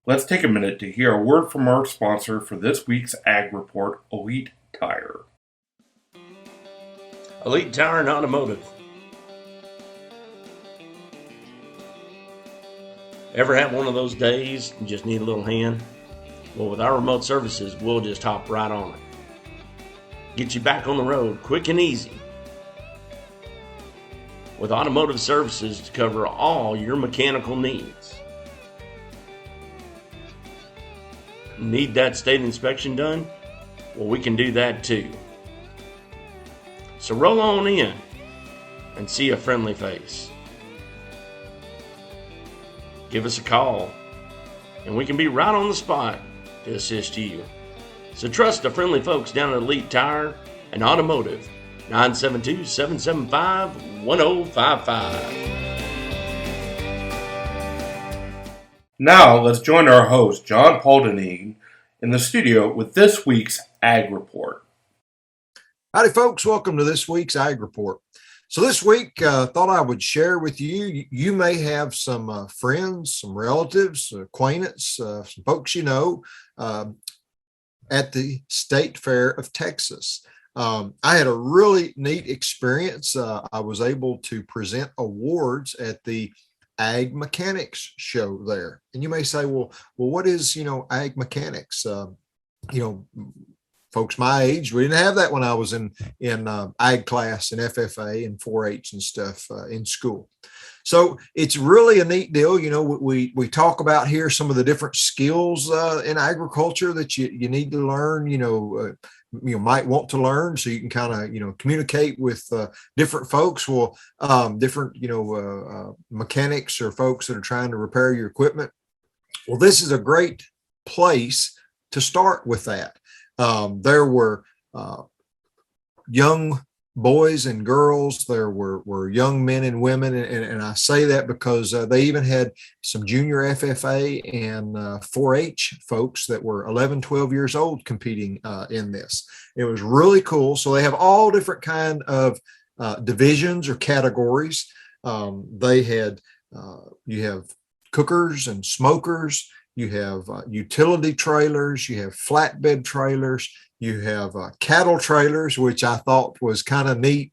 Let's take a minute to hear a word from our sponsor for this week's Ag Report, Elite Tire. Elite Tire and Automotive. Ever have one of those days you just need a little hand? Well, with our remote services, we'll just hop right on it. Get you back on the road quick and easy. With automotive services to cover all your mechanical needs. Need that state inspection done? Well, we can do that too. So roll on in and see a friendly face. Give us a call and we can be right on the spot to assist you. So trust the friendly folks down at Elite Tire and Automotive, 972-775-1055. Now let's join our host, John Paul Dineen, in the studio with this week's Ag Report. Howdy, folks. Welcome to this week's Ag Report. So this week, thought I would share with you, you may have some friends, some relatives, acquaintance, some folks you know at the State Fair of Texas. I had a really neat experience. I was able to present awards at the Ag Mechanics show there. And you may say, well, what is, Ag Mechanics? Folks my age, we didn't have that when I was in ag class and FFA and 4-H and stuff in school. So it's really a neat deal. We talk about here some of the different skills in agriculture that you need to learn, you might want to learn so you can kind of, communicate with different folks. Well, different, mechanics or folks that are trying to repair your equipment. Well, this is a great place to start with that. There were young boys and girls, there were young men and women, and I say that because they even had some junior FFA and 4-H folks that were 11, 12 years old competing in this. It was really cool. So they have all different kind of divisions or categories. They had, you have cookers and smokers. You have utility trailers, you have flatbed trailers, you have cattle trailers, which I thought was kind of neat.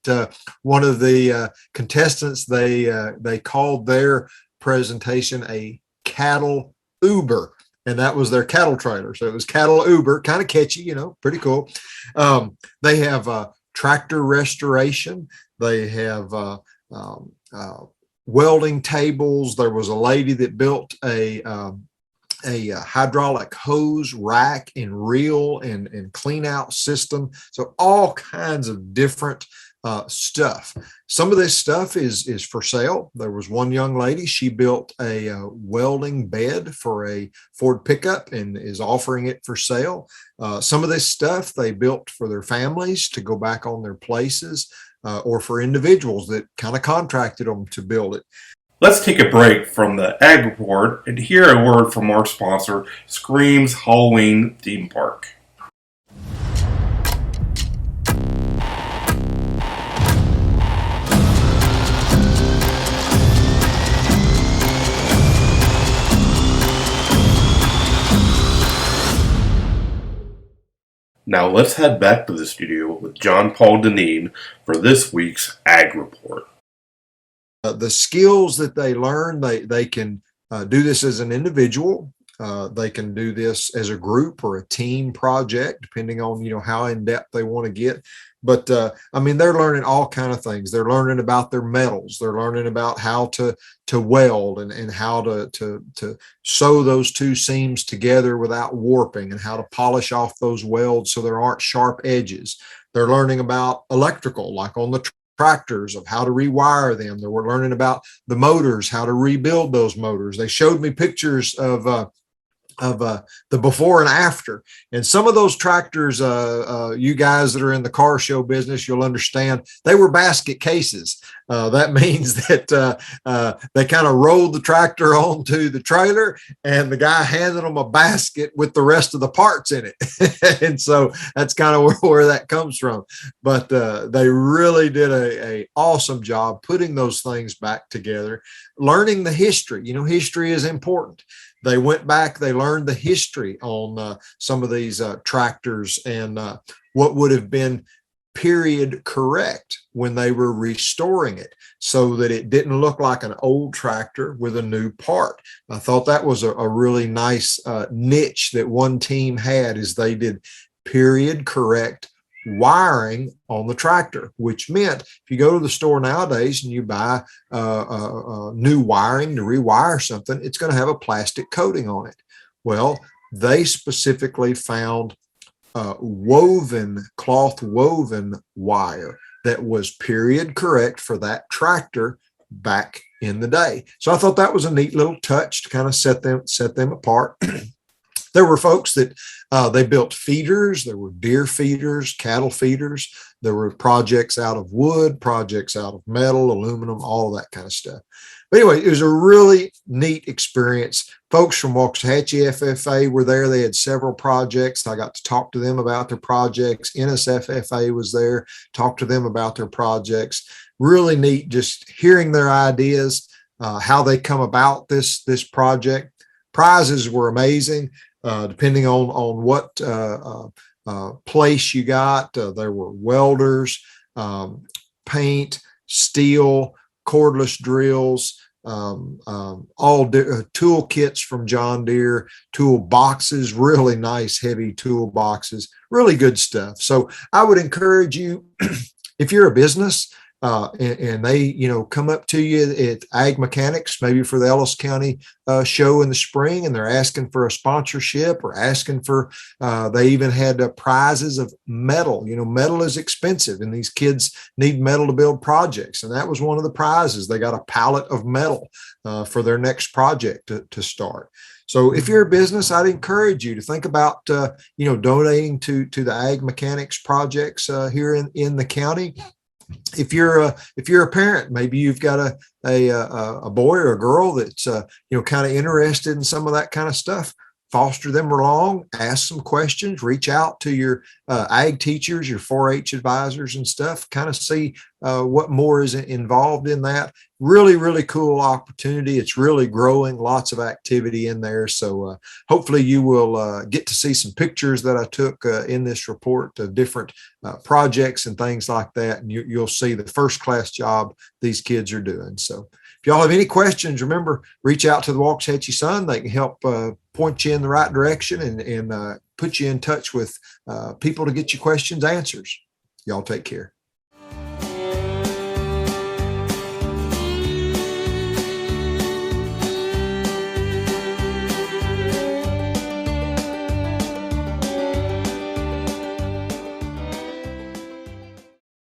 One of the contestants, they called their presentation a cattle Uber, and that was their cattle trailer. So it was cattle Uber, kind of catchy, pretty cool. They have tractor restoration. They have welding tables. There was a lady that built a hydraulic hose rack and reel and clean out system. So all kinds of different stuff. Some of this stuff is for sale. There was one young lady, she built a welding bed for a Ford pickup and is offering it for sale. Some of this stuff they built for their families to go back on their places or for individuals that kind of contracted them to build it. Let's take a break from the Ag Report and hear a word from our sponsor, Scream's Halloween Theme Park. Now let's head back to the studio with John Paul Dineen for this week's Ag Report. The skills that they learn, they can do this as an individual. They can do this as a group or a team project, depending on, how in depth they want to get. But they're learning all kind of things. They're learning about their metals. They're learning about how to weld and how to sew those two seams together without warping, and how to polish off those welds so there aren't sharp edges. They're learning about electrical, like on the tractors, of how to rewire them. They were learning about the motors, how to rebuild those motors. They showed me pictures of the before and after. And some of those tractors, you guys that are in the car show business, you'll understand they were basket cases. That means that they kind of rolled the tractor onto the trailer and the guy handed them a basket with the rest of the parts in it. And so that's kind of where that comes from. But they really did a awesome job putting those things back together, learning the history. History is important. They went back, they learned the history on some of these tractors and what would have been period correct when they were restoring it so that it didn't look like an old tractor with a new part. I thought that was a really nice niche that one team had, is they did period correct wiring on the tractor, which meant if you go to the store nowadays and you buy new wiring to rewire something, it's going to have a plastic coating on it. Well, they specifically found cloth woven wire that was period correct for that tractor back in the day. So I thought that was a neat little touch to kind of set them apart. There were folks that they built feeders. There were deer feeders, cattle feeders. There were projects out of wood, projects out of metal, aluminum, all that kind of stuff. But anyway, it was a really neat experience. Folks from Waxahachie FFA were there. They had several projects. I got to talk to them about their projects. NSFFA was there, talked to them about their projects. Really neat just hearing their ideas, how they come about this project. Prizes were amazing. Depending on what place you got. There were welders, paint, steel, cordless drills, tool kits from John Deere, tool boxes, really nice heavy tool boxes, really good stuff. So I would encourage you, if you're a business, and they, come up to you at Ag Mechanics, maybe for the Ellis County show in the spring, and they're asking for a sponsorship or asking for, they even had prizes of metal. Metal is expensive and these kids need metal to build projects. And that was one of the prizes. They got a pallet of metal for their next project to start. So if you're a business, I'd encourage you to think about, donating to the Ag Mechanics projects here in the county. If you're a parent, maybe you've got a boy or a girl that's kind of interested in some of that kind of stuff. Foster them along, ask some questions, reach out to your ag teachers, your 4-H advisors and stuff, kind of see what more is involved in that. Really, really cool opportunity. It's really growing, lots of activity in there. So hopefully you will get to see some pictures that I took in this report of different projects and things like that. And you'll see the first class job these kids are doing. So if y'all have any questions, remember, reach out to the Waxahachie Sun. They can help point you in the right direction and put you in touch with people to get your questions answers. Y'all take care.